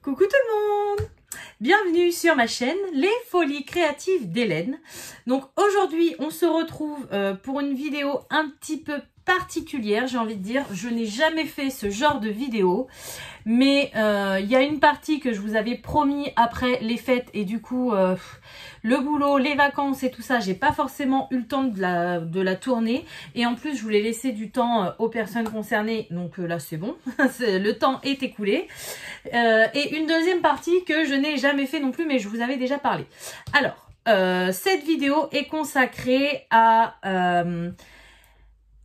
Coucou tout le monde! Bienvenue sur ma chaîne Les Folies Créatives d'Hélène. Donc aujourd'hui on se retrouve pour une vidéo un petit peu particulière, j'ai envie de dire. Je n'ai jamais fait ce genre de vidéo, mais il y a une partie que je vous avais promis après les fêtes et du coup le boulot, les vacances et tout ça, j'ai pas forcément eu le temps de la tourner, et en plus je voulais laisser du temps aux personnes concernées, donc là c'est bon, le temps est écoulé. Et une deuxième partie que je n'ai jamais fait non plus, mais je vous avais déjà parlé. Alors cette vidéo est consacrée à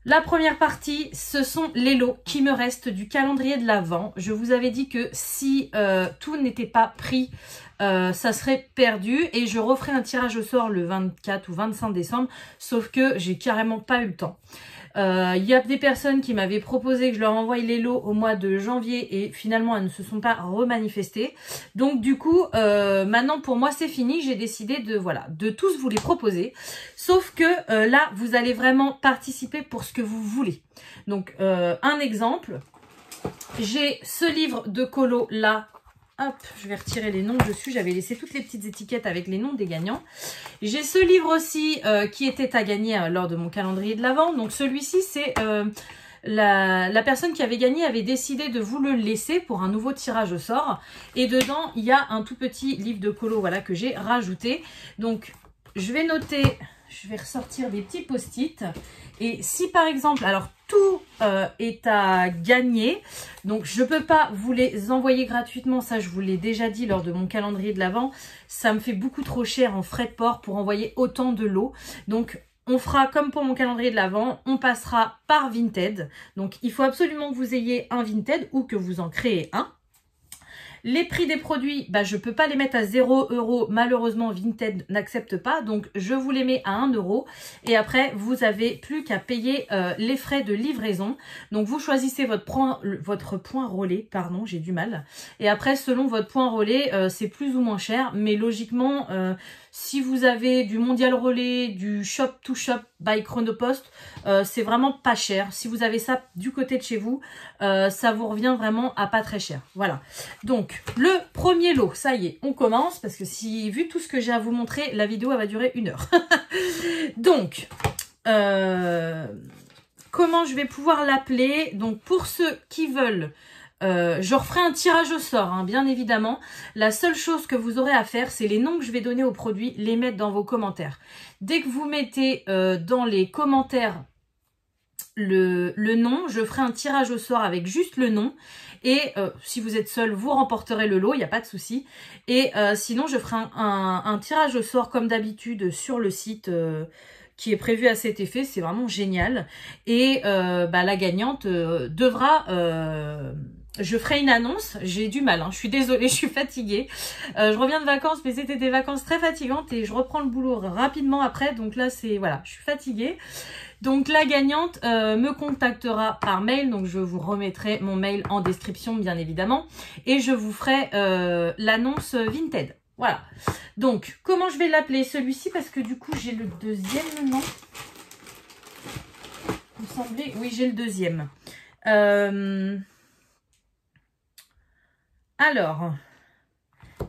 la première partie, ce sont les lots qui me restent du calendrier de l'Avent. Je vous avais dit que si tout n'était pas pris, ça serait perdu, et je referai un tirage au sort le 24 ou 25 décembre, sauf que j'ai carrément pas eu le temps. Il y a des personnes qui m'avaient proposé que je leur envoie les lots au mois de janvier, et finalement elles ne se sont pas remanifestées. Donc du coup maintenant pour moi c'est fini, j'ai décidé de tous vous les proposer, sauf que là vous allez vraiment participer pour ce que vous voulez. Donc un exemple, j'ai ce livre de colo là. Hop, je vais retirer les noms dessus. J'avais laissé toutes les petites étiquettes avec les noms des gagnants. J'ai ce livre aussi qui était à gagner lors de mon calendrier de l'Avent. Donc celui-ci, c'est la personne qui avait gagné avait décidé de vous le laisser pour un nouveau tirage au sort. Et dedans, il y a un tout petit livre de colo, voilà, que j'ai rajouté. Donc je vais noter, je vais ressortir des petits post-it. Et si par exemple, alors tout est à gagner, donc je ne peux pas vous les envoyer gratuitement, ça je vous l'ai déjà dit lors de mon calendrier de l'Avent, ça me fait beaucoup trop cher en frais de port pour envoyer autant de lots. Donc on fera comme pour mon calendrier de l'Avent, on passera par Vinted. Donc il faut absolument que vous ayez un Vinted ou que vous en créez un. Les prix des produits, je ne peux pas les mettre à 0 €. Malheureusement, Vinted n'accepte pas. Donc, je vous les mets à 1 €. Et après, vous n'avez plus qu'à payer les frais de livraison. Donc, vous choisissez votre point relais. Pardon, j'ai du mal. Et après, selon votre point relais, c'est plus ou moins cher. Mais logiquement, si vous avez du Mondial Relais, du Shop to Shop by Chronopost, c'est vraiment pas cher. Si vous avez ça du côté de chez vous, ça vous revient vraiment à pas très cher. Voilà. Donc, le premier lot, ça y est, on commence. Parce que vu tout ce que j'ai à vous montrer, la vidéo elle va durer 1 heure. Donc, comment je vais pouvoir l'appeler? Donc, pour ceux qui veulent... je referai un tirage au sort, hein, bien évidemment. La seule chose que vous aurez à faire, c'est les noms que je vais donner aux produits, les mettre dans vos commentaires. Dès que vous mettez dans les commentaires le nom, je ferai un tirage au sort avec juste le nom. Et si vous êtes seul, vous remporterez le lot, il n'y a pas de souci. Et sinon, je ferai un tirage au sort comme d'habitude sur le site qui est prévu à cet effet. C'est vraiment génial. Et la gagnante devra... je ferai une annonce, j'ai du mal, hein, je suis désolée, je suis fatiguée. Je reviens de vacances, mais c'était des vacances très fatigantes et je reprends le boulot rapidement après. Donc là, voilà, je suis fatiguée. Donc la gagnante me contactera par mail, donc je vous remettrai mon mail en description bien évidemment. Et je vous ferai l'annonce Vinted. Voilà. Donc, comment je vais l'appeler celui-ci? Parce que du coup, j'ai le deuxième, non? Il me semblait, oui, j'ai le deuxième. Alors,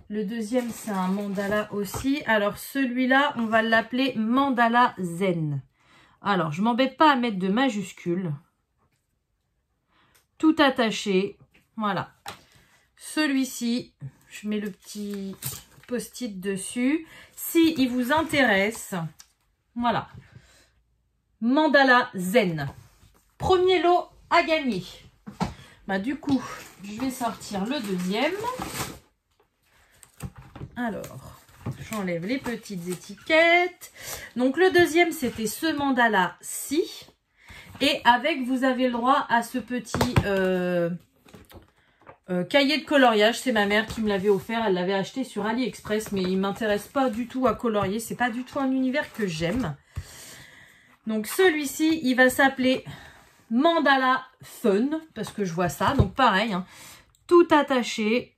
le deuxième, c'est un mandala aussi. Alors, celui-là, on va l'appeler Mandala Zen. Alors, je ne m'embête pas à mettre de majuscules. Tout attaché. Voilà. Celui-ci, je mets le petit post-it dessus. Si il vous intéresse, voilà. Mandala Zen. Premier lot à gagner. Du coup, je vais sortir le deuxième. Alors, j'enlève les petites étiquettes. Donc, le deuxième, c'était ce mandala-ci. Et avec, vous avez le droit à ce petit cahier de coloriage. C'est ma mère qui me l'avait offert. Elle l'avait acheté sur AliExpress. Mais il ne m'intéresse pas du tout à colorier. C'est pas du tout un univers que j'aime. Donc, celui-ci, il va s'appeler Mandala Fun. Parce que je vois ça. Donc, pareil, hein, tout attaché.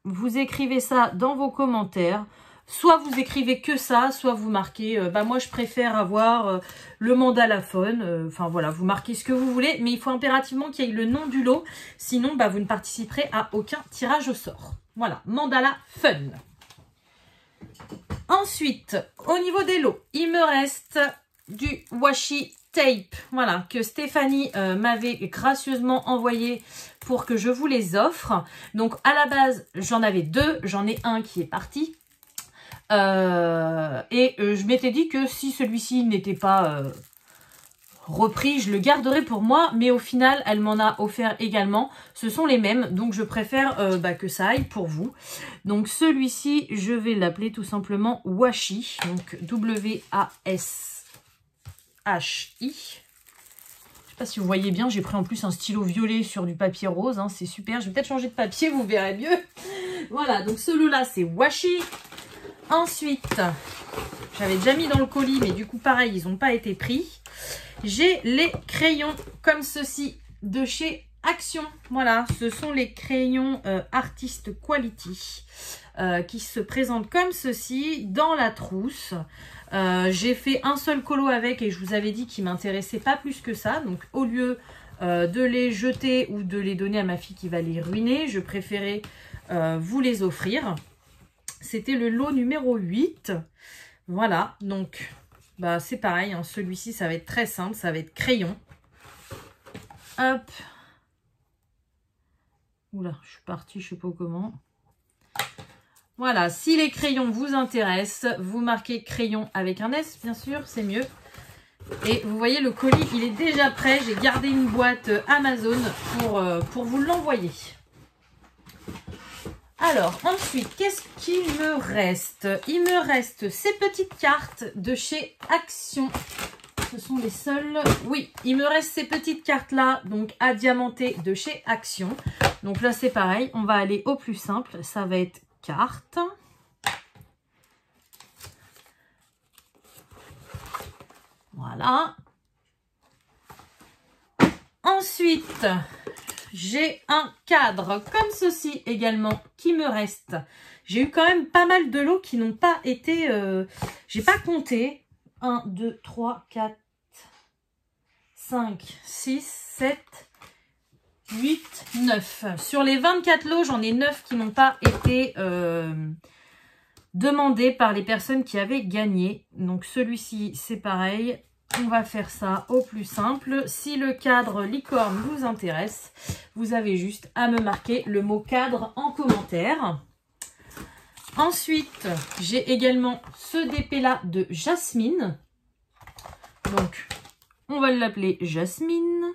Vous écrivez ça dans vos commentaires. Soit vous écrivez que ça, soit vous marquez, moi je préfère avoir le mandalaphone, enfin voilà, vous marquez ce que vous voulez, mais il faut impérativement qu'il y ait le nom du lot, sinon vous ne participerez à aucun tirage au sort. Voilà, mandala fun. Ensuite, au niveau des lots, il me reste du washi tape, voilà, que Stéphanie m'avait gracieusement envoyé pour que je vous les offre. Donc à la base, j'en avais 2, j'en ai un qui est parti. Je m'étais dit que si celui-ci n'était pas repris, je le garderai pour moi, mais au final, elle m'en a offert également. Ce sont les mêmes, donc je préfère que ça aille pour vous. Donc celui-ci, je vais l'appeler tout simplement Washi, donc W-A-S-H-I. Je sais pas si vous voyez bien, j'ai pris en plus un stylo violet sur du papier rose, hein, c'est super. Je vais peut-être changer de papier, vous verrez mieux. Voilà, donc celui-là, c'est Washi. Ensuite, j'avais déjà mis dans le colis, mais du coup, pareil, ils n'ont pas été pris. J'ai les crayons comme ceci de chez Action. Voilà, ce sont les crayons Artist Quality qui se présentent comme ceci dans la trousse. J'ai fait un seul colo avec et je vous avais dit qu'il ne m'intéressait pas plus que ça. Donc, au lieu de les jeter ou de les donner à ma fille qui va les ruiner, je préférais vous les offrir. C'était le lot numéro 8. Voilà, donc c'est pareil, hein, celui-ci ça va être très simple, ça va être crayon. Hop. Oula, je suis partie, je sais pas comment. Voilà, si les crayons vous intéressent, vous marquez crayon avec un S, bien sûr, c'est mieux. Et vous voyez, le colis, il est déjà prêt. J'ai gardé une boîte Amazon pour vous l'envoyer. Alors, ensuite, qu'est-ce qu'il me reste? Il me reste ces petites cartes de chez Action. Ce sont les seules... Oui, il me reste ces petites cartes-là, donc à diamanter de chez Action. Donc là, c'est pareil. On va aller au plus simple. Ça va être carte. Voilà. Ensuite... j'ai un cadre comme ceci également qui me reste. J'ai eu quand même pas mal de lots qui n'ont pas été... j'ai pas compté. 1, 2, 3, 4, 5, 6, 7, 8, 9. Sur les 24 lots, j'en ai 9 qui n'ont pas été demandés par les personnes qui avaient gagné. Donc celui-ci, c'est pareil. On va faire ça au plus simple. Si le cadre licorne vous intéresse, vous avez juste à me marquer le mot cadre en commentaire. Ensuite, j'ai également ce DP-là de Jasmine. Donc, on va l'appeler Jasmine.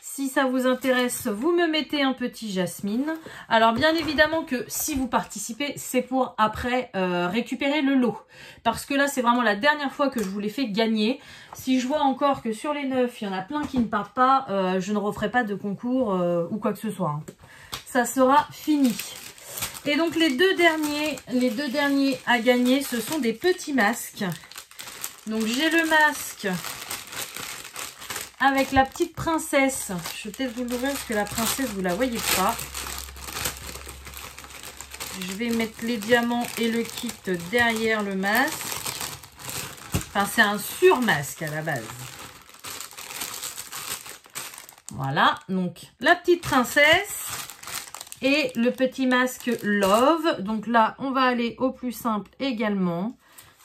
Si ça vous intéresse, vous me mettez un petit Jasmine. Alors, bien évidemment que si vous participez, c'est pour après récupérer le lot. Parce que là, c'est vraiment la dernière fois que je vous l'ai fait gagner. Si je vois encore que sur les 9, il y en a plein qui ne partent pas, je ne referai pas de concours ou quoi que ce soit. Hein. Ça sera fini. Et donc, les deux derniers à gagner, ce sont des petits masques. Donc, j'ai le masque... avec la petite princesse. Je vais peut-être vous l'ouvrir parce que la princesse, vous la voyez pas. Je vais mettre les diamants et le kit derrière le masque. Enfin, c'est un surmasque à la base. Voilà, donc la petite princesse et le petit masque Love. Donc là, on va aller au plus simple également.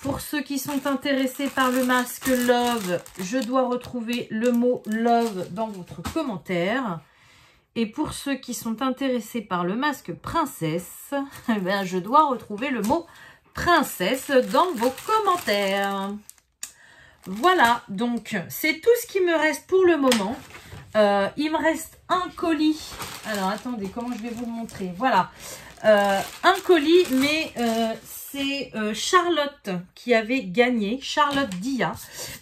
Pour ceux qui sont intéressés par le masque Love, je dois retrouver le mot Love dans votre commentaire. Et pour ceux qui sont intéressés par le masque Princesse, je dois retrouver le mot Princesse dans vos commentaires. Voilà, donc c'est tout ce qui me reste pour le moment. Il me reste un colis. Alors attendez, comment je vais vous le montrer? Voilà, un colis, mais... c'est Charlotte qui avait gagné, Charlotte Dia.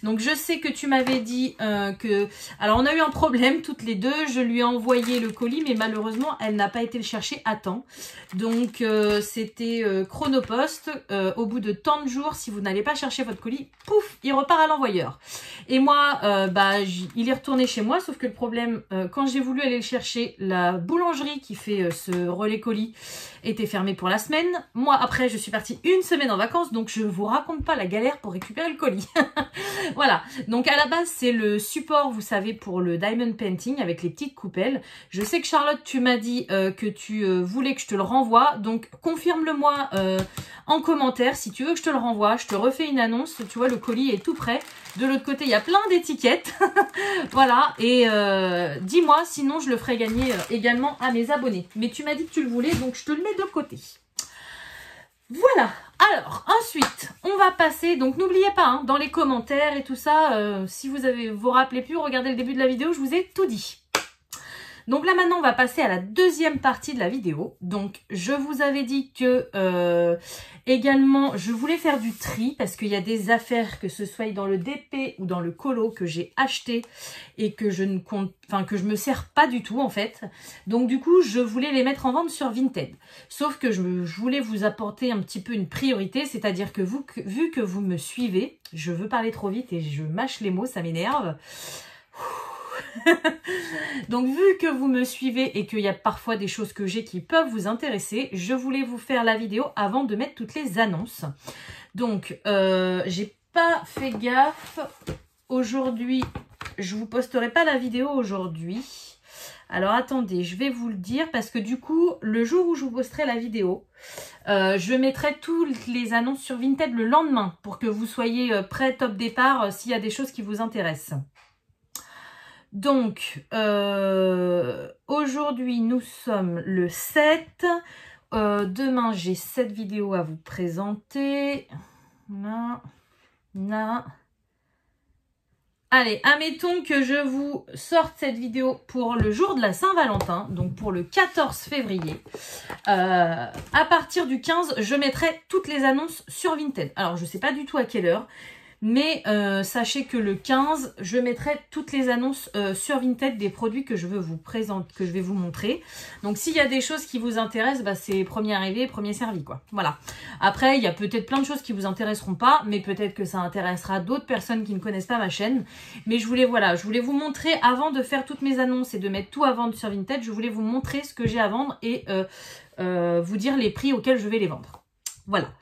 Donc je sais que tu m'avais dit que... Alors on a eu un problème toutes les deux, je lui ai envoyé le colis, mais malheureusement elle n'a pas été le chercher à temps. Donc c'était Chronopost, au bout de tant de jours, si vous n'allez pas chercher votre colis, pouf, il repart à l'envoyeur. Et moi, il est retourné chez moi, sauf que le problème, quand j'ai voulu aller le chercher, la boulangerie qui fait ce relais colis était fermée pour la semaine. Moi, après, je suis partie une semaine en vacances, donc je vous raconte pas la galère pour récupérer le colis. Voilà, donc à la base, c'est le support, vous savez, pour le diamond painting avec les petites coupelles. Je sais que Charlotte, tu m'as dit que tu voulais que je te le renvoie, donc confirme-le-moi en commentaire si tu veux que je te le renvoie. Je te refais une annonce, tu vois, le colis est tout prêt. De l'autre côté, il y a plein d'étiquettes. Voilà, et dis-moi, sinon je le ferai gagner également à mes abonnés. Mais tu m'as dit que tu le voulais, donc je te le mets de côté. Voilà, alors ensuite, on va passer, donc n'oubliez pas, hein, dans les commentaires et tout ça, si vous rappelez plus, regardez le début de la vidéo, je vous ai tout dit. Donc là maintenant on va passer à la deuxième partie de la vidéo. Donc je vous avais dit que également je voulais faire du tri parce qu'il y a des affaires, que ce soit dans le DP ou dans le colo, que j'ai acheté et que je ne compte, enfin que je me sers pas du tout en fait. Donc du coup je voulais les mettre en vente sur Vinted. Sauf que je voulais vous apporter un petit peu une priorité, c'est-à-dire que vu que vous me suivez, je veux parler trop vite et je mâche les mots, ça m'énerve. Donc vu que vous me suivez et qu'il y a parfois des choses que j'ai qui peuvent vous intéresser, je voulais vous faire la vidéo avant de mettre toutes les annonces. Donc j'ai pas fait gaffe aujourd'hui, je vous posterai pas la vidéo aujourd'hui. Alors attendez, je vais vous le dire parce que du coup le jour où je vous posterai la vidéo, je mettrai toutes les annonces sur Vinted le lendemain pour que vous soyez prêts top départ s'il y a des choses qui vous intéressent. Donc, aujourd'hui, nous sommes le 7. Demain, j'ai 7 vidéos à vous présenter. Allez, admettons que je vous sorte cette vidéo pour le jour de la Saint-Valentin, donc pour le 14 février. À partir du 15, je mettrai toutes les annonces sur Vinted. Alors, je ne sais pas du tout à quelle heure. Mais sachez que le 15, je mettrai toutes les annonces sur Vinted des produits que je veux vous présenter, que je vais vous montrer. Donc s'il y a des choses qui vous intéressent, bah, c'est premier arrivé, premier servi, quoi. Voilà. Après, il y a peut-être plein de choses qui vous intéresseront pas, mais peut-être que ça intéressera d'autres personnes qui ne connaissent pas ma chaîne. Mais je voulais vous montrer, avant de faire toutes mes annonces et de mettre tout à vendre sur Vinted, je voulais vous montrer ce que j'ai à vendre et vous dire les prix auxquels je vais les vendre. Voilà.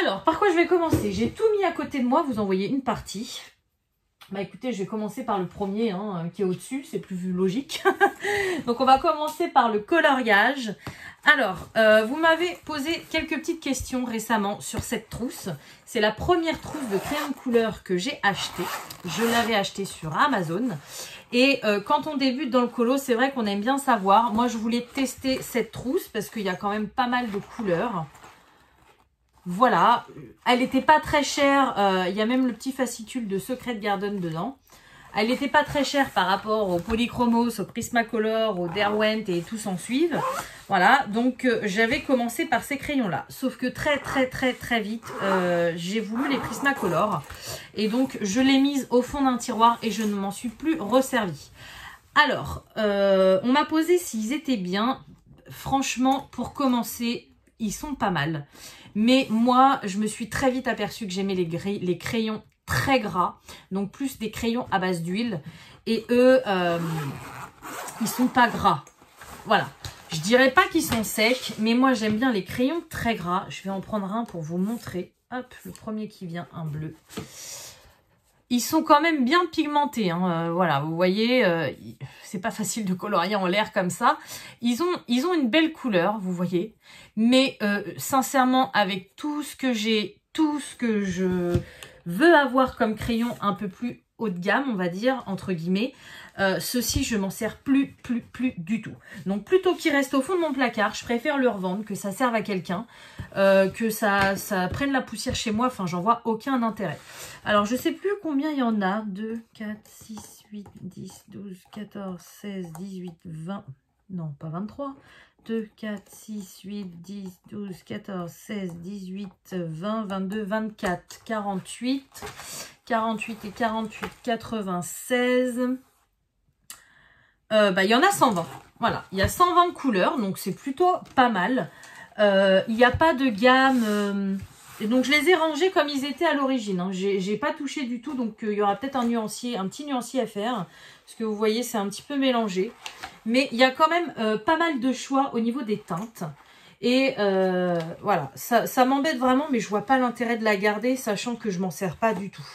Alors, par quoi je vais commencer? J'ai tout mis à côté de moi, vous en voyez une partie. Bah écoutez, je vais commencer par le premier hein, qui est au-dessus, c'est plus logique. Donc on va commencer par le coloriage. Alors, vous m'avez posé quelques petites questions récemment sur cette trousse. C'est la première trousse de crayon de couleur que j'ai achetée. Je l'avais achetée sur Amazon. Et quand on débute dans le colo, c'est vrai qu'on aime bien savoir. Moi, je voulais tester cette trousse parce qu'il y a quand même pas mal de couleurs. Voilà, elle n'était pas très chère, il y a même le petit fascicule de Secret Garden dedans. Elle n'était pas très chère par rapport au Polychromos, au Prismacolor, au Derwent et tout s'en suivent. Voilà, donc j'avais commencé par ces crayons-là. Sauf que très vite, j'ai voulu les Prismacolor. Et donc je l'ai mise au fond d'un tiroir et je ne m'en suis plus resservie. Alors, on m'a posé s'ils étaient bien. Franchement, pour commencer, ils sont pas mal. Mais moi, je me suis très vite aperçue que j'aimais les crayons très gras. Donc plus des crayons à base d'huile. Et eux, ils sont pas gras. Voilà. Je dirais pas qu'ils sont secs. Mais moi, j'aime bien les crayons très gras. Je vais en prendre un pour vous montrer. Hop, le premier qui vient, un bleu. Ils sont quand même bien pigmentés. Hein. Voilà, vous voyez, c'est pas facile de colorier en l'air comme ça. Ils ont une belle couleur, vous voyez. Mais sincèrement, avec tout ce que j'ai, tout ce que je veux avoir comme crayon un peu plus haut de gamme, on va dire, entre guillemets, ceux-ci, je m'en sers plus du tout. Donc, plutôt qu'ils restent au fond de mon placard, je préfère le revendre, que ça serve à quelqu'un, que ça prenne la poussière chez moi. Enfin, j'en vois aucun intérêt. Alors, je sais plus combien il y en a. 2, 4, 6, 8, 10, 12, 14, 16, 18, 20... Non, pas 23. 2, 4, 6, 8, 10, 12, 14, 16, 18, 20, 22, 24, 48, 48 et 48, 96. Il y en a 120. Voilà, il y a 120 couleurs, donc c'est plutôt pas mal. Il n'y a pas de gamme... et donc je les ai rangés comme ils étaient à l'origine. Hein. J'ai pas touché du tout, donc il y aura peut-être un petit nuancier à faire. Parce que vous voyez, c'est un petit peu mélangé. Mais il y a quand même pas mal de choix au niveau des teintes. Et voilà, ça m'embête vraiment, mais je vois pas l'intérêt de la garder, sachant que je m'en sers pas du tout.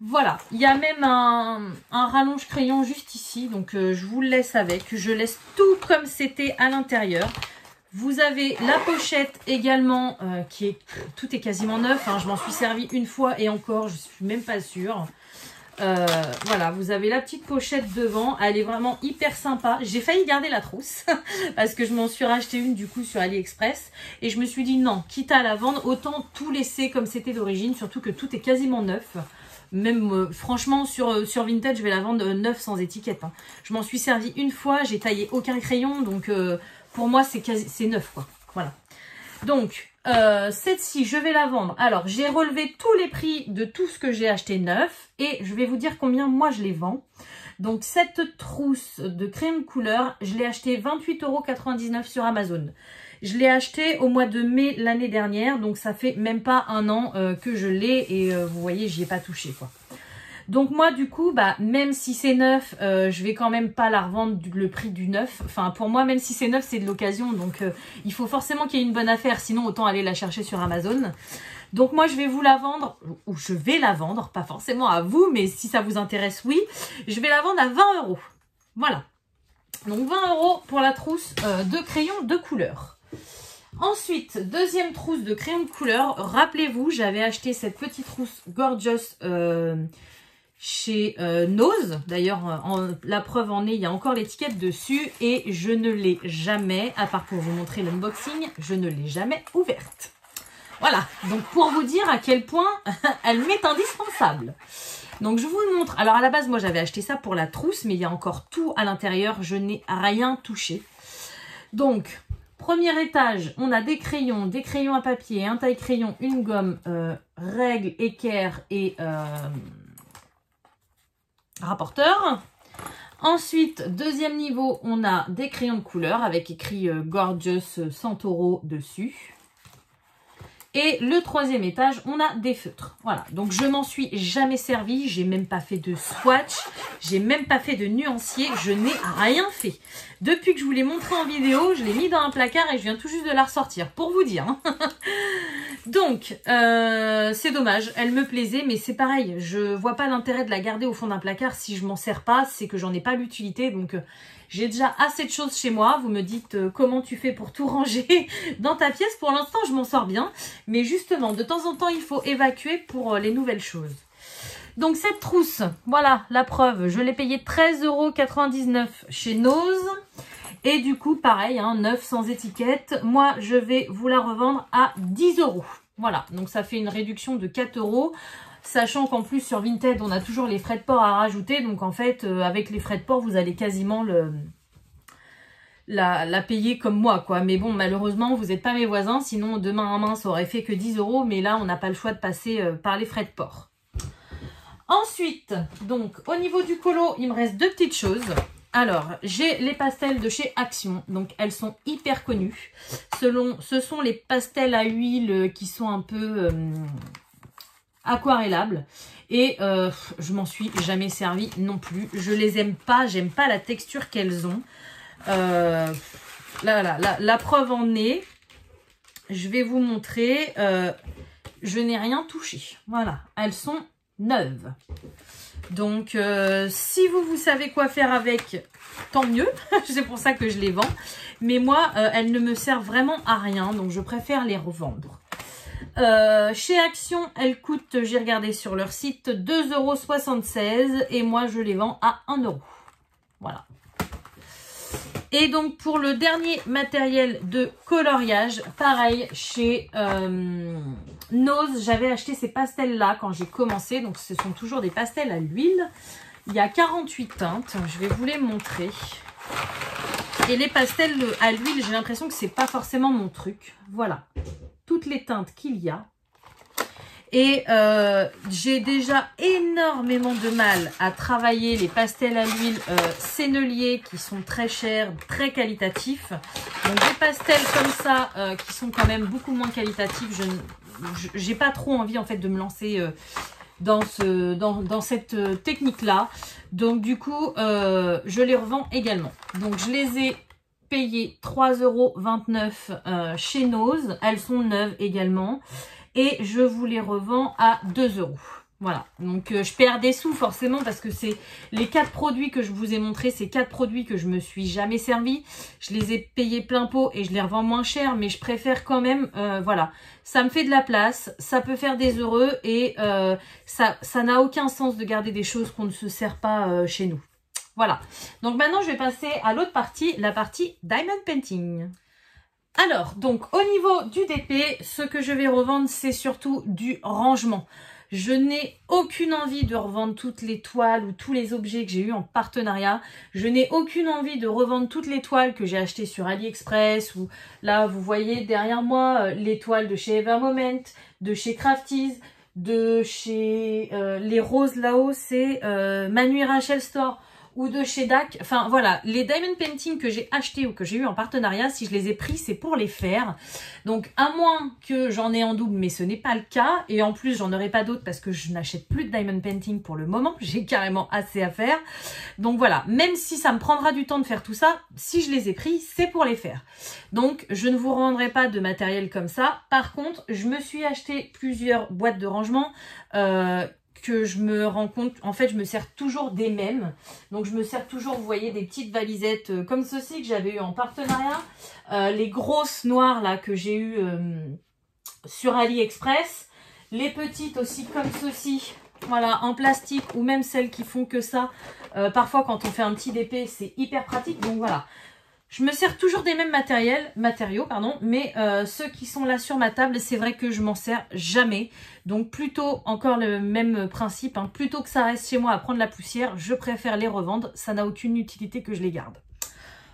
Voilà, il y a même un rallonge crayon juste ici, donc je vous le laisse avec. Je laisse tout comme c'était à l'intérieur. Vous avez la pochette également, tout est quasiment neuf. Hein, je m'en suis servi une fois et encore, je suis même pas sûre. Voilà, vous avez la petite pochette devant. Elle est vraiment hyper sympa. J'ai failli garder la trousse parce que je m'en suis racheté une du coup sur AliExpress. Et je me suis dit non, quitte à la vendre, autant tout laisser comme c'était d'origine. Surtout que tout est quasiment neuf. Même franchement sur Vinted, je vais la vendre neuf sans étiquette. Hein. Je m'en suis servi une fois, j'ai taillé aucun crayon. Donc pour moi, c'est neuf quoi. Voilà. Donc, cette-ci, je vais la vendre. Alors, j'ai relevé tous les prix de tout ce que j'ai acheté neuf. Et je vais vous dire combien moi je les vends. Donc, cette trousse de crayon de couleur, je l'ai acheté 28,99 € sur Amazon. Je l'ai acheté au mois de mai l'année dernière. Donc, ça fait même pas un an que je l'ai. Et vous voyez, j'y ai pas touché quoi. Donc moi du coup, même si c'est neuf, je vais quand même pas la revendre le prix du neuf. Enfin pour moi, même si c'est neuf, c'est de l'occasion. Donc il faut forcément qu'il y ait une bonne affaire. Sinon autant aller la chercher sur Amazon. Donc moi je vais vous la vendre, ou je vais la vendre, pas forcément à vous, mais si ça vous intéresse, oui. Je vais la vendre à 20 €. Voilà. Donc 20 € pour la trousse de crayons de couleur. Ensuite, deuxième trousse de crayons de couleur. Rappelez-vous, j'avais acheté cette petite trousse Gorgeous chez Nose. D'ailleurs, la preuve en est, il y a encore l'étiquette dessus. Et je ne l'ai jamais, à part pour vous montrer l'unboxing, je ne l'ai jamais ouverte. Voilà, donc pour vous dire à quel point elle m'est indispensable. Donc je vous montre. Alors à la base, moi j'avais acheté ça pour la trousse, mais il y a encore tout à l'intérieur. Je n'ai rien touché. Donc, premier étage, on a des crayons à papier, un taille-crayon, une gomme, règle, équerre et rapporteur. Ensuite, deuxième niveau, on a des crayons de couleur avec écrit Gorgeous 100 € dessus. Et le troisième étage, on a des feutres. Voilà, donc je m'en suis jamais servi. J'ai même pas fait de swatch. J'ai même pas fait de nuancier. Je n'ai rien fait. Depuis que je vous l'ai montré en vidéo, je l'ai mis dans un placard et je viens tout juste de la ressortir. Pour vous dire. Donc, c'est dommage. Elle me plaisait, mais c'est pareil. Je vois pas l'intérêt de la garder au fond d'un placard. Si je m'en sers pas, c'est que j'en ai pas l'utilité. Donc, j'ai déjà assez de choses chez moi. Vous me dites comment tu fais pour tout ranger dans ta pièce. Pour l'instant, je m'en sors bien. Mais justement, de temps en temps, il faut évacuer pour les nouvelles choses. Donc, cette trousse, voilà la preuve. Je l'ai payée 13,99 € chez Nose. Et du coup, pareil, hein, neuf sans étiquette. Moi, je vais vous la revendre à 10 €. Voilà, donc ça fait une réduction de 4 €. Sachant qu'en plus, sur Vinted, on a toujours les frais de port à rajouter. Donc, en fait, avec les frais de port, vous allez quasiment la payer comme moi, quoi. Mais bon, malheureusement, vous n'êtes pas mes voisins. Sinon, de main en main, ça aurait fait que 10 €. Mais là, on n'a pas le choix de passer par les frais de port. Ensuite, donc, au niveau du colo, il me reste deux petites choses. Alors, j'ai les pastels de chez Action. Donc, elles sont hyper connues. Ce sont les pastels à huile qui sont un peu aquarellables. Et je m'en suis jamais servi non plus. Je les aime pas. J'aime pas la texture qu'elles ont. La preuve en est. Je vais vous montrer. Je n'ai rien touché. Voilà. Elles sont neuves. Donc, si vous savez quoi faire avec, tant mieux. C'est pour ça que je les vends. Mais moi, elles ne me servent vraiment à rien. Donc, je préfère les revendre. Chez Action, elles coûtent, j'ai regardé sur leur site, 2,76 € et moi je les vends à 1 €. Voilà. Et donc pour le dernier matériel de coloriage, pareil, chez Nose, j'avais acheté ces pastels-là quand j'ai commencé. Donc ce sont toujours des pastels à l'huile. Il y a 48 teintes, je vais vous les montrer. Et les pastels à l'huile, j'ai l'impression que c'est pas forcément mon truc. Voilà, toutes les teintes qu'il y a. Et j'ai déjà énormément de mal à travailler les pastels à l'huile Sennelier qui sont très chers, très qualitatifs. Donc des pastels comme ça qui sont quand même beaucoup moins qualitatifs, j'ai pas trop envie en fait de me lancer dans cette technique-là. Donc du coup, je les revends également. Donc je les ai payées 3,29 € chez Nose. Elles sont neuves également. Et je vous les revends à 2 €. Voilà, donc je perds des sous forcément parce que c'est les 4 produits que je vous ai montrés, c'est 4 produits que je me suis jamais servi. Je les ai payés plein pot et je les revends moins cher, mais je préfère quand même, voilà, ça me fait de la place, ça peut faire des heureux et ça n'a aucun sens de garder des choses qu'on ne se sert pas chez nous. Voilà, donc maintenant je vais passer à l'autre partie, la partie Diamond Painting. Alors, donc au niveau du DP, ce que je vais revendre, c'est surtout du rangement. Je n'ai aucune envie de revendre toutes les toiles ou tous les objets que j'ai eu en partenariat. Je n'ai aucune envie de revendre toutes les toiles que j'ai achetées sur AliExpress. Ou là, vous voyez derrière moi les toiles de chez Evermoment, de chez Crafties, de chez les roses là-haut, c'est Manu Rachel Store. Ou de chez DAC, enfin voilà, les diamond painting que j'ai achetés ou que j'ai eu en partenariat, si je les ai pris, c'est pour les faire. Donc à moins que j'en ai en double, mais ce n'est pas le cas. Et en plus, j'en aurai pas d'autres parce que je n'achète plus de diamond painting pour le moment. J'ai carrément assez à faire. Donc voilà, même si ça me prendra du temps de faire tout ça, si je les ai pris, c'est pour les faire. Donc je ne vous revendrai pas de matériel comme ça. Par contre, je me suis acheté plusieurs boîtes de rangement que je me rends compte, en fait, je me sers toujours des mêmes. Donc, je me sers toujours, vous voyez, des petites valisettes comme ceci que j'avais eu en partenariat. Les grosses noires, là, que j'ai eu sur AliExpress. Les petites aussi comme ceci, voilà, en plastique ou même celles qui font que ça. Parfois, quand on fait un petit DP, c'est hyper pratique. Donc, voilà. Je me sers toujours des mêmes matériaux, mais ceux qui sont là sur ma table, c'est vrai que je m'en sers jamais. Donc plutôt, encore le même principe, hein, plutôt que ça reste chez moi à prendre la poussière, je préfère les revendre. Ça n'a aucune utilité que je les garde.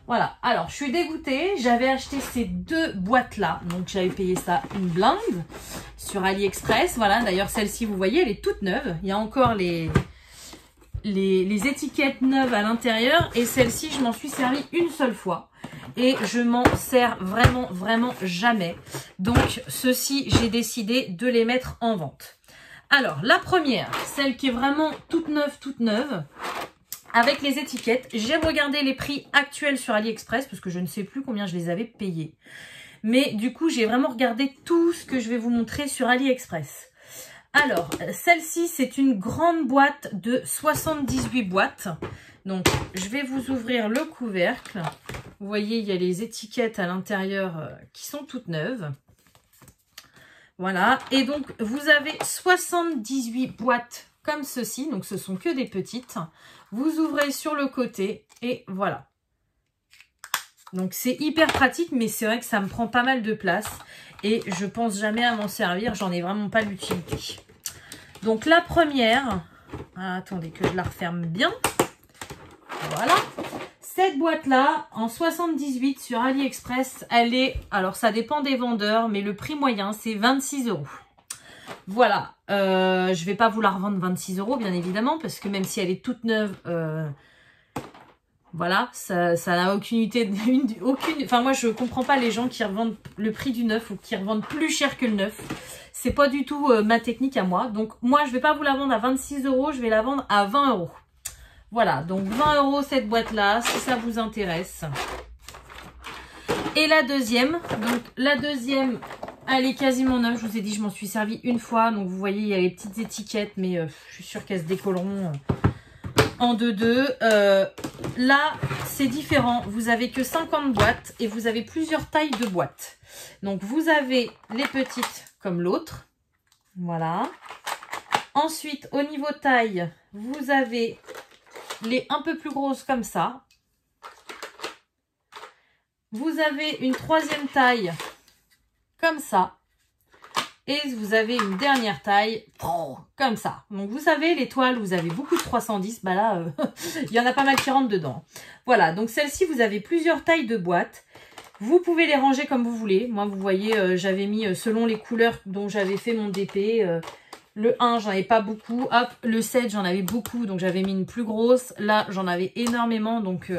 Voilà, alors je suis dégoûtée. J'avais acheté ces deux boîtes-là, donc j'avais payé ça une blinde sur AliExpress. Voilà, d'ailleurs celle-ci, vous voyez, elle est toute neuve. Il y a encore les étiquettes neuves à l'intérieur et celle-ci je m'en suis servi une seule fois et je m'en sers vraiment jamais. Donc ceci, j'ai décidé de les mettre en vente. Alors la première, celle qui est vraiment toute neuve avec les étiquettes, j'ai regardé les prix actuels sur AliExpress parce que je ne sais plus combien je les avais payés, mais du coup j'ai vraiment regardé tout ce que je vais vous montrer sur AliExpress. Alors, celle-ci, c'est une grande boîte de 78 boîtes. Donc, je vais vous ouvrir le couvercle. Vous voyez, il y a les étiquettes à l'intérieur qui sont toutes neuves. Voilà. Et donc, vous avez 78 boîtes comme ceci. Donc, ce sont que des petites. Vous ouvrez sur le côté et voilà. Donc, c'est hyper pratique, mais c'est vrai que ça me prend pas mal de place. Et je pense jamais à m'en servir. J'en ai vraiment pas l'utilité. Donc, la première... attendez que je la referme bien. Voilà. Cette boîte-là, en 78 sur AliExpress, elle est... alors, ça dépend des vendeurs, mais le prix moyen, c'est 26 €. Voilà. Je vais pas vous la revendre 26 €, bien évidemment, parce que même si elle est toute neuve... voilà, ça n'a aucune utilité, enfin moi je comprends pas les gens qui revendent le prix du neuf ou qui revendent plus cher que le neuf. C'est pas du tout ma technique à moi. Donc moi je vais pas vous la vendre à 26 €, je vais la vendre à 20 €. Voilà, donc 20 € cette boîte là, si ça vous intéresse. Et la deuxième, elle est quasiment neuve, je vous ai dit je m'en suis servi une fois. Donc vous voyez il y a les petites étiquettes, mais je suis sûre qu'elles se décolleront en 2-2. Là, c'est différent. Vous avez que 50 boîtes et vous avez plusieurs tailles de boîtes. Donc, vous avez les petites comme l'autre. Voilà. Ensuite, au niveau taille, vous avez les un peu plus grosses comme ça. Vous avez une troisième taille comme ça. Et vous avez une dernière taille, comme ça. Donc vous savez, les toiles, vous avez beaucoup de 310. Bah là, il y en a pas mal qui rentrent dedans. Voilà, donc celle-ci, vous avez plusieurs tailles de boîtes. Vous pouvez les ranger comme vous voulez. Moi, vous voyez, j'avais mis selon les couleurs dont j'avais fait mon DP. Le 1, j'en avais pas beaucoup. Hop, le 7, j'en avais beaucoup. Donc j'avais mis une plus grosse. Là, j'en avais énormément. Donc...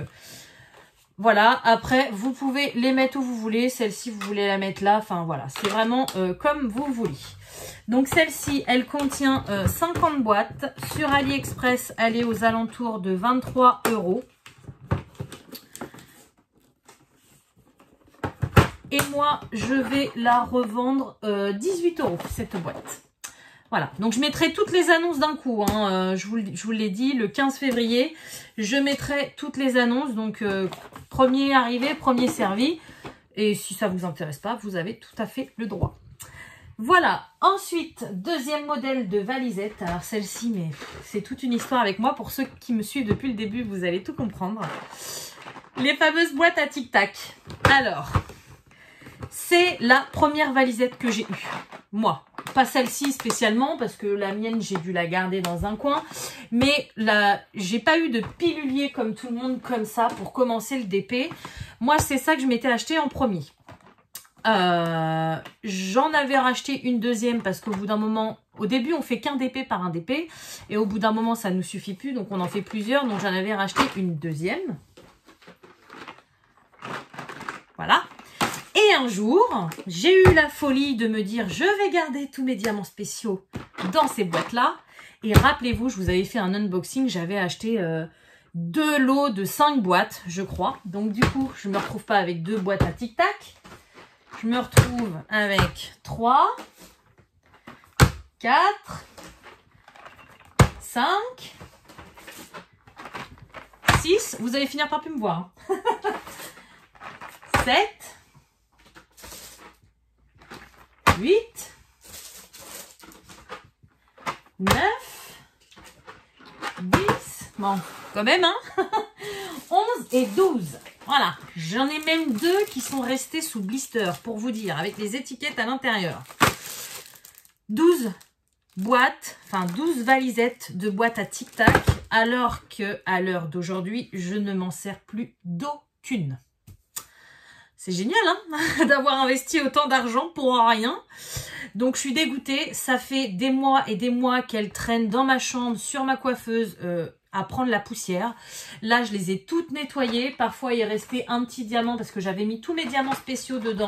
voilà, après, vous pouvez les mettre où vous voulez. Celle-ci, vous voulez la mettre là. Enfin, voilà, c'est vraiment comme vous voulez. Donc, celle-ci, elle contient 50 boîtes. Sur AliExpress, elle est aux alentours de 23 €. Et moi, je vais la revendre 18 € cette boîte. Voilà, donc je mettrai toutes les annonces d'un coup, hein. Je vous l'ai dit, le 15 février, je mettrai toutes les annonces, donc premier arrivé, premier servi, et si ça ne vous intéresse pas, vous avez tout à fait le droit. Voilà, ensuite, deuxième modèle de valisette, alors celle-ci, mais c'est toute une histoire avec moi, pour ceux qui me suivent depuis le début, vous allez tout comprendre. Les fameuses boîtes à tic-tac. Alors... c'est la première valisette que j'ai eue, moi. Pas celle-ci spécialement, parce que la mienne, j'ai dû la garder dans un coin. Mais là, j'ai pas eu de pilulier comme tout le monde, comme ça, pour commencer le DP. Moi, c'est ça que je m'étais acheté en premier. J'en avais racheté une deuxième, parce qu'au bout d'un moment, au début, on fait qu'un DP par un DP. Et au bout d'un moment, ça ne nous suffit plus, donc on en fait plusieurs. Donc j'en avais racheté une deuxième. Voilà. Et un jour, j'ai eu la folie de me dire, je vais garder tous mes diamants spéciaux dans ces boîtes-là. Et rappelez-vous, je vous avais fait un unboxing, j'avais acheté 2 lots de 5 boîtes, je crois. Donc du coup, je ne me retrouve pas avec 2 boîtes à tic-tac. Je me retrouve avec 3, 4, 5, 6. Vous allez finir par plus me voir. 7. 8, 9, 10, bon, quand même, hein, 11 et 12. Voilà, j'en ai même 2 qui sont restés sous blister, pour vous dire, avec les étiquettes à l'intérieur. 12 boîtes, enfin 12 valisettes de boîtes à tic-tac, alors que à l'heure d'aujourd'hui, je ne m'en sers plus d'aucune. C'est génial, hein, d'avoir investi autant d'argent pour rien. Donc, je suis dégoûtée. Ça fait des mois et des mois qu'elles traînent dans ma chambre, sur ma coiffeuse, à prendre la poussière. Là, je les ai toutes nettoyées. Parfois, il restait un petit diamant parce que j'avais mis tous mes diamants spéciaux dedans.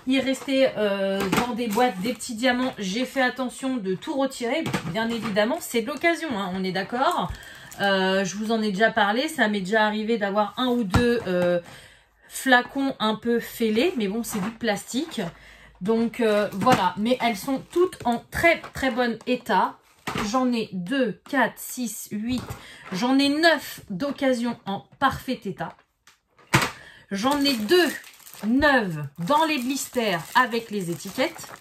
Il restait dans des boîtes des petits diamants. J'ai fait attention de tout retirer. Bien évidemment, c'est de l'occasion, hein, on est d'accord. Je vous en ai déjà parlé. Ça m'est déjà arrivé d'avoir un ou deux... flacons un peu fêlés, mais bon, c'est du plastique. Donc, voilà. Mais elles sont toutes en très, très bon état. J'en ai 2, 4, 6, 8. J'en ai 9 d'occasion en parfait état. J'en ai 2 neuves dans les blisters avec les étiquettes.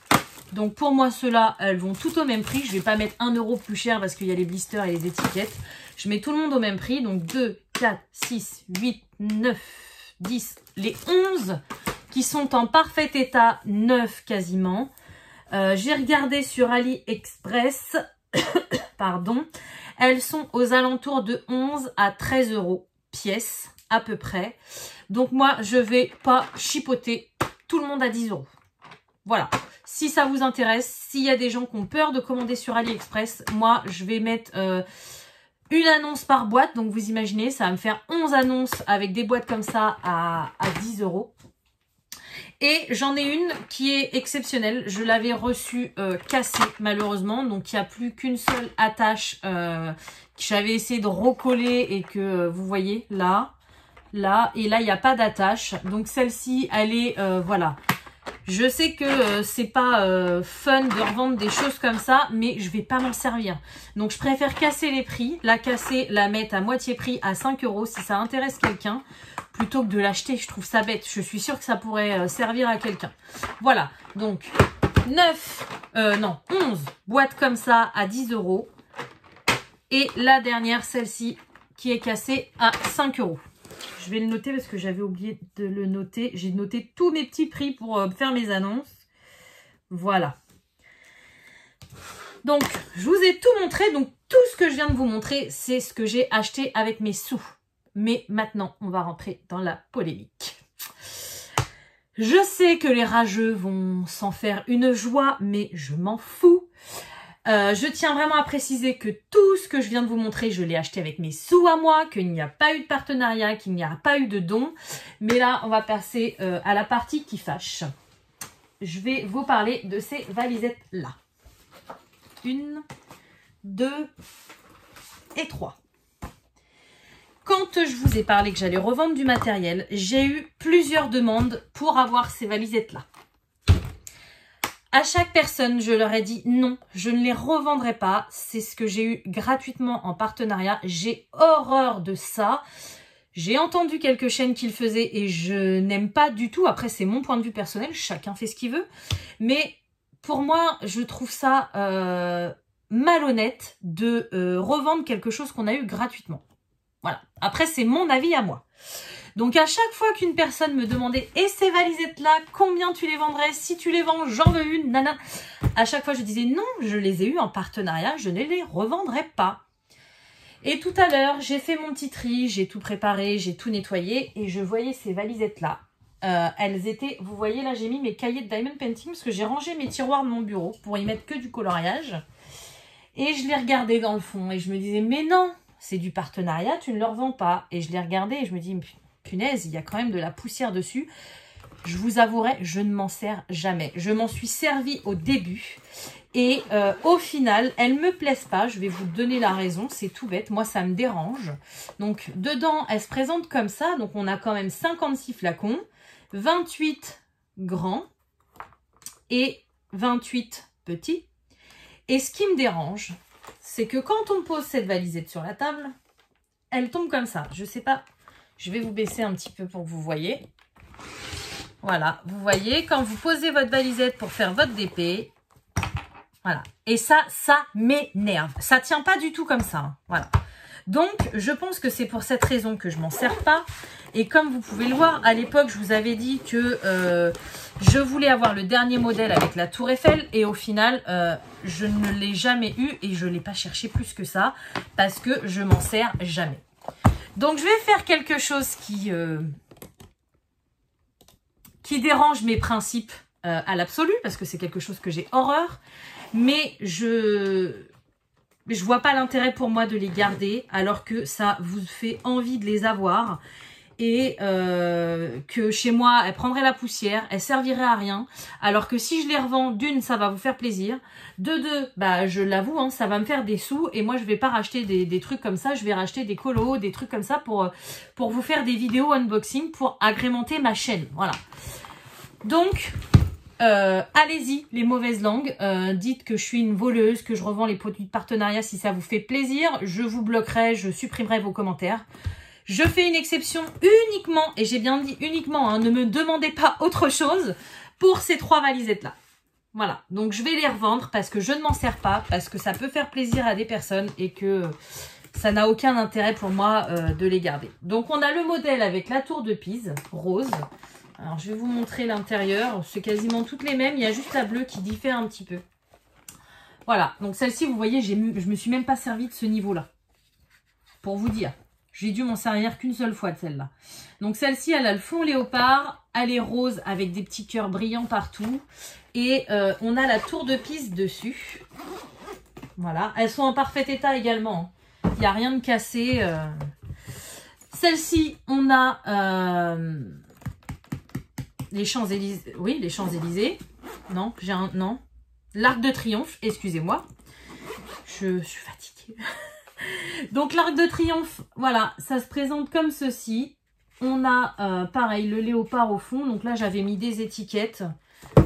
Donc, pour moi, ceux-là, elles vont toutes au même prix. Je ne vais pas mettre 1 € plus cher parce qu'il y a les blisters et les étiquettes. Je mets tout le monde au même prix. Donc, 2, 4, 6, 8, 9... 10, les 11 qui sont en parfait état, 9 quasiment. J'ai regardé sur AliExpress, pardon, elles sont aux alentours de 11 à 13 € pièce, à peu près. Donc moi, je vais pas chipoter tout le monde à 10 €. Voilà, si ça vous intéresse, s'il y a des gens qui ont peur de commander sur AliExpress, moi, je vais mettre... une annonce par boîte, donc vous imaginez, ça va me faire 11 annonces avec des boîtes comme ça à 10 €. Et j'en ai une qui est exceptionnelle, je l'avais reçue cassée malheureusement, donc il n'y a plus qu'une seule attache que j'avais essayé de recoller et que vous voyez là, et là il n'y a pas d'attache. Donc celle-ci, elle est, voilà. Je sais que c'est pas fun de revendre des choses comme ça, mais je vais pas m'en servir. Donc je préfère casser les prix, la casser, la mettre à moitié prix à 5 € si ça intéresse quelqu'un, plutôt que de l'acheter. Je trouve ça bête. Je suis sûre que ça pourrait servir à quelqu'un. Voilà, donc 11 boîtes comme ça à 10 €. Et la dernière, celle-ci, qui est cassée à 5 €. Je vais le noter parce que j'avais oublié de le noter. J'ai noté tous mes petits prix pour faire mes annonces. Voilà. Donc, je vous ai tout montré. Donc, tout ce que je viens de vous montrer, c'est ce que j'ai acheté avec mes sous. Mais maintenant, on va rentrer dans la polémique. Je sais que les rageux vont s'en faire une joie, mais je m'en fous. Je tiens vraiment à préciser que tout ce que je viens de vous montrer, je l'ai acheté avec mes sous à moi, qu'il n'y a pas eu de partenariat, qu'il n'y a pas eu de don. Mais là, on va passer à la partie qui fâche. Je vais vous parler de ces valisettes-là. 1, 2 et 3. Quand je vous ai parlé que j'allais revendre du matériel, j'ai eu plusieurs demandes pour avoir ces valisettes-là. À chaque personne, je leur ai dit non, je ne les revendrai pas. C'est ce que j'ai eu gratuitement en partenariat. J'ai horreur de ça. J'ai entendu quelques chaînes qui le faisaient et je n'aime pas du tout. Après, c'est mon point de vue personnel, chacun fait ce qu'il veut. Mais pour moi, je trouve ça malhonnête de revendre quelque chose qu'on a eu gratuitement. Voilà. Après, c'est mon avis à moi. Donc, à chaque fois qu'une personne me demandait « Et ces valisettes-là, combien tu les vendrais? Si tu les vends, j'en veux une, nana ». À chaque fois, je disais « Non, je les ai eues en partenariat, je ne les revendrai pas ». Et tout à l'heure, j'ai fait mon petit tri, j'ai tout préparé, j'ai tout nettoyé et je voyais ces valisettes-là. Elles étaient, vous voyez là, j'ai mis mes cahiers de Diamond Painting parce que j'ai rangé mes tiroirs de mon bureau pour y mettre que du coloriage. Et je les regardais dans le fond et je me disais « Mais non !» C'est du partenariat, tu ne leur vends pas. Et je les regardais et je me dis, punaise, il y a quand même de la poussière dessus. Je vous avouerai, je ne m'en sers jamais. Je m'en suis servi au début. Et au final, elles ne me plaisent pas. Je vais vous donner la raison, c'est tout bête. Moi, ça me dérange. Donc, dedans, elles se présentent comme ça. Donc, on a quand même 56 flacons, 28 grands et 28 petits. Et ce qui me dérange, c'est que quand on pose cette valisette sur la table, elle tombe comme ça. Je sais pas, je vais vous baisser un petit peu pour que vous voyez. Voilà, vous voyez, quand vous posez votre valisette pour faire votre DP, voilà. Et ça m'énerve. Ça tient pas du tout comme ça, hein. Voilà. Donc, je pense que c'est pour cette raison que je m'en sers pas. Et comme vous pouvez le voir, à l'époque, je vous avais dit que je voulais avoir le dernier modèle avec la Tour Eiffel. Et au final, je ne l'ai jamais eu et je ne l'ai pas cherché plus que ça parce que je m'en sers jamais. Donc, je vais faire quelque chose qui dérange mes principes à l'absolu parce que c'est quelque chose que j'ai horreur. Mais je vois pas l'intérêt pour moi de les garder alors que ça vous fait envie de les avoir. Et que chez moi, elles prendraient la poussière, elles serviraient à rien. Alors que si je les revends, d'une, ça va vous faire plaisir. De deux, bah je l'avoue, hein, ça va me faire des sous. Et moi, je vais pas racheter des trucs comme ça. Je vais racheter des colos, des trucs comme ça pour vous faire des vidéos unboxing pour agrémenter ma chaîne. Voilà. Donc, allez-y, les mauvaises langues. Dites que je suis une voleuse, que je revends les produits de partenariat si ça vous fait plaisir. Je vous bloquerai, je supprimerai vos commentaires. Je fais une exception uniquement, et j'ai bien dit uniquement, hein, ne me demandez pas autre chose, pour ces 3 valisettes-là. Voilà, donc je vais les revendre parce que je ne m'en sers pas, parce que ça peut faire plaisir à des personnes et que ça n'a aucun intérêt pour moi de les garder. Donc on a le modèle avec la tour de Pise, rose. Alors je vais vous montrer l'intérieur, c'est quasiment toutes les mêmes, il y a juste la bleue qui diffère un petit peu. Voilà, donc celle-ci, vous voyez, je me suis même pas servi de ce niveau-là, pour vous dire. J'ai dû m'en servir qu'une seule fois de celle-là. Donc celle-ci, elle a le fond léopard. Elle est rose avec des petits cœurs brillants partout. Et on a la tour de Pise dessus. Voilà. Elles sont en parfait état également. Il n'y a rien de cassé. Celle-ci, on a les Champs-Élysées. Oui, les Champs-Élysées. Non, j'ai un... Non. L'Arc de Triomphe, excusez-moi. Je suis fatiguée. Donc l'Arc de Triomphe, voilà, ça se présente comme ceci. On a pareil le léopard au fond. Donc là j'avais mis des étiquettes.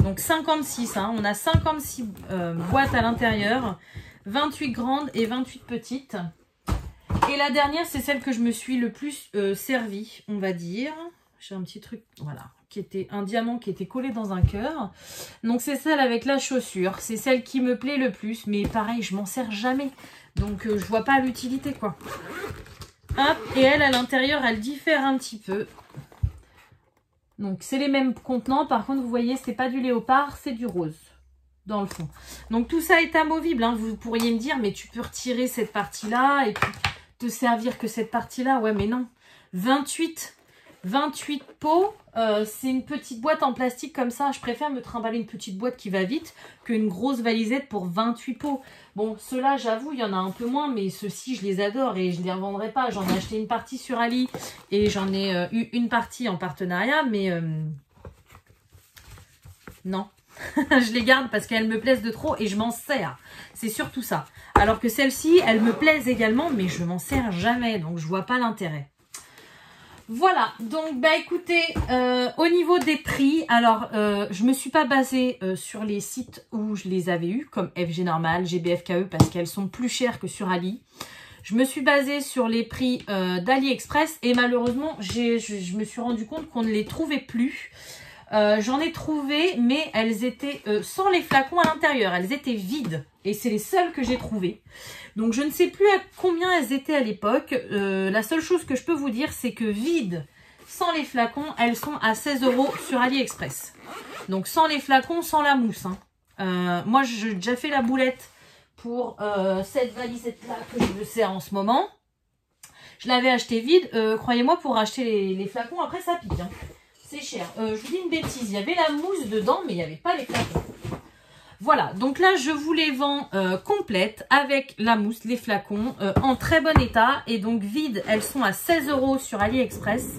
Donc 56, hein, on a 56 boîtes à l'intérieur. 28 grandes et 28 petites. Et la dernière, c'est celle que je me suis le plus servie, on va dire. J'ai un petit truc, voilà, qui était un diamant qui était collé dans un cœur. Donc c'est celle avec la chaussure. C'est celle qui me plaît le plus. Mais pareil, je m'en sers jamais. Donc, je vois pas l'utilité, quoi. Hop, et elle, à l'intérieur, elle diffère un petit peu. Donc, c'est les mêmes contenants. Par contre, vous voyez, c'est pas du léopard, c'est du rose. dans le fond. Donc tout ça est amovible, hein. Vous pourriez me dire, mais tu peux retirer cette partie-là et puis te servir que cette partie-là. Ouais, mais non. 28 pots, c'est une petite boîte en plastique comme ça. Je préfère me trimballer une petite boîte qui va vite qu'une grosse valisette pour 28 pots. Bon, ceux-là, j'avoue, il y en a un peu moins, mais ceux-ci, je les adore et je ne les revendrai pas. J'en ai acheté une partie sur Ali et j'en ai eu une partie en partenariat, mais non. Je les garde parce qu'elles me plaisent de trop et je m'en sers. C'est surtout ça. Alors que celles-ci, elles me plaisent également, mais je m'en sers jamais, donc je vois pas l'intérêt. Voilà, donc bah écoutez, au niveau des prix, alors je me suis pas basée sur les sites où je les avais eus, comme FG Normal, GBFKE, parce qu'elles sont plus chères que sur Ali. Je me suis basée sur les prix d'AliExpress et malheureusement, je me suis rendu compte qu'on ne les trouvait plus. J'en ai trouvé, mais elles étaient sans les flacons à l'intérieur. Elles étaient vides et c'est les seules que j'ai trouvées. Donc je ne sais plus à combien elles étaient à l'époque. La seule chose que je peux vous dire, c'est que vides, sans les flacons, elles sont à 16 € sur AliExpress. Donc sans les flacons, sans la mousse. Hein. Moi, j'ai déjà fait la boulette pour cette valisette-là que je me sers en ce moment. Je l'avais acheté vide. Croyez-moi, pour acheter les flacons, après ça pique. Hein. C'est cher. Je vous dis une bêtise. Il y avait la mousse dedans, mais il n'y avait pas les flacons. Voilà. Donc là, je vous les vends complètes avec la mousse, les flacons, en très bon état. Et donc vides, elles sont à 16 € sur AliExpress.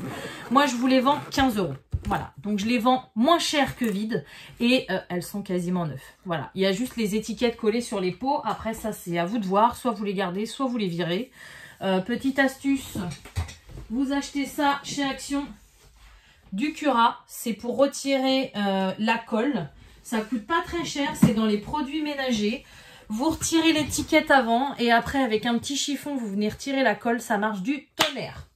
Moi, je vous les vends 15 €. Voilà. Donc je les vends moins cher que vides. Et elles sont quasiment neuves. Voilà. Il y a juste les étiquettes collées sur les pots. Après, ça, c'est à vous de voir. Soit vous les gardez, soit vous les virez. Petite astuce. Vous achetez ça chez Action. Du Cura, c'est pour retirer la colle. Ça coûte pas très cher, c'est dans les produits ménagers. Vous retirez l'étiquette avant et après avec un petit chiffon, vous venez retirer la colle, ça marche du tonnerre.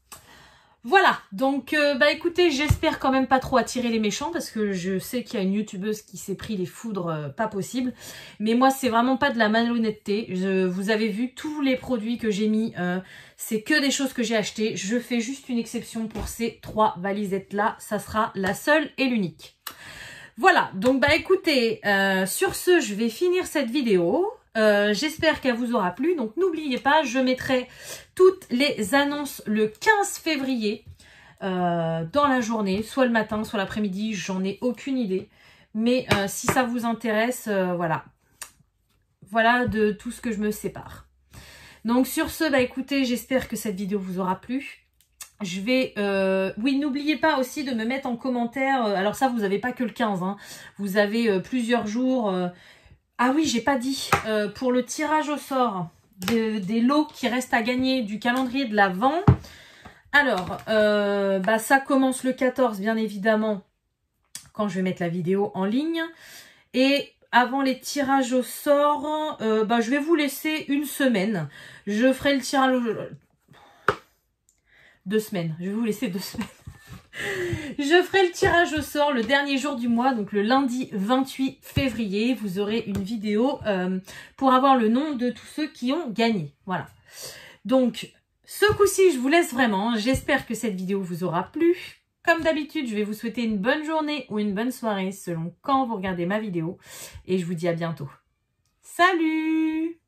Voilà, donc bah écoutez, j'espère quand même pas trop attirer les méchants parce que je sais qu'il y a une youtubeuse qui s'est pris les foudres pas possible. Mais moi, c'est vraiment pas de la malhonnêteté. Vous avez vu tous les produits que j'ai mis, c'est que des choses que j'ai achetées. Je fais juste une exception pour ces 3 valisettes-là. Ça sera la seule et l'unique. Voilà, donc bah écoutez, sur ce, je vais finir cette vidéo. J'espère qu'elle vous aura plu. Donc n'oubliez pas, je mettrai toutes les annonces le 15 février dans la journée, soit le matin, soit l'après-midi, j'en ai aucune idée. Mais si ça vous intéresse, voilà. Voilà de tout ce que je me sépare. Donc sur ce, bah écoutez, j'espère que cette vidéo vous aura plu. Je vais... oui, n'oubliez pas aussi de me mettre en commentaire... alors ça, vous n'avez pas que le 15. Hein, vous avez plusieurs jours... ah oui, j'ai pas dit. Pour le tirage au sort des lots qui restent à gagner du calendrier de l'Avent. Alors, bah ça commence le 14, bien évidemment, quand je vais mettre la vidéo en ligne. Et avant les tirages au sort, bah, je vais vous laisser une semaine. Je ferai le tirage... 2 semaines. Je vais vous laisser 2 semaines. Je ferai le tirage au sort le dernier jour du mois, donc le lundi 28 février. Vous aurez une vidéo pour avoir le nom de tous ceux qui ont gagné. Voilà. Donc, ce coup-ci, je vous laisse vraiment. J'espère que cette vidéo vous aura plu. Comme d'habitude, je vais vous souhaiter une bonne journée ou une bonne soirée selon quand vous regardez ma vidéo. Et je vous dis à bientôt. Salut!